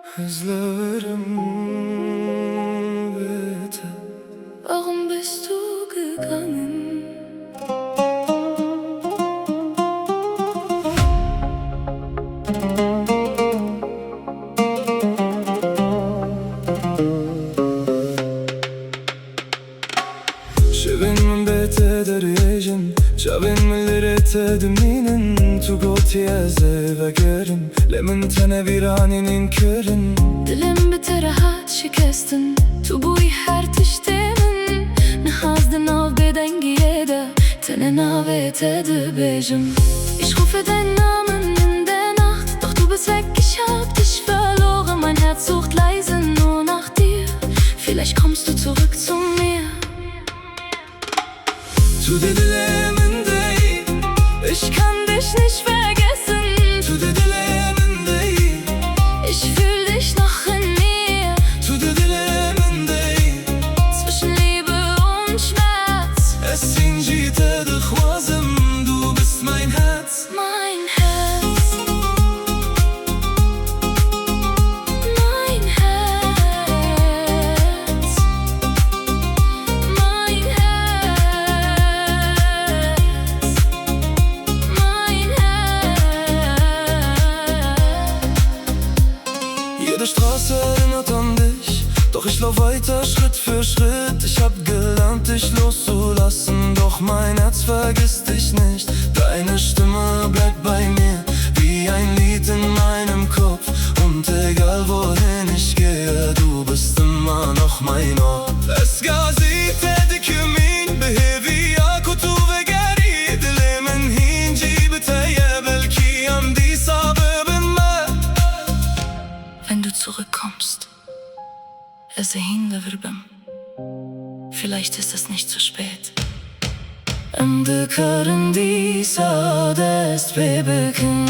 Özlerim bitte. Warum bist du gegangen? Schwin min bete derejin Çavin mi lirete düminin Tu gotiye zevegerin Lemin tene viraninin körin Dilim biter rahat şikestin Tu bu her tiştemin Ne hazdin av bedengiye de Tene navete de bejim Ich rufe deinen Namen in der Nacht Doch du bist weg, ich hab dich verloren Mein Herz sucht leise nur nach dir Vielleicht kommst du zurück zu mir Tu dedilemin değil Ich kann dich nicht vergessen Tu dedilemin değil Ich fühl dich noch in mir Tu dedilemin değil Zwischen Liebe und Schmerz Es incite dıkhwazım Du bist mein Herz Mein Herz Mein Herz Mein Herz Mein Herz Jede Straße erinnert an dich Doch ich lauf weiter Schritt für Schritt Ich hab gelernt dich loszulassen Doch mein Herz vergisst dich nicht Deine Stimme bleibt bei mir Wie ein Lied in meinem Kopf Und egal wohin ich gehe Du bist immer noch mein Ort Esgazi tedik min Behevi yakutu ve geri Dilimin hinci biteye Belki amdi sabebim me Wenn du zurückkommst Ezehin ve virbem Vielleicht ist es nicht zu spät Em dikarin di sa dest pe bekin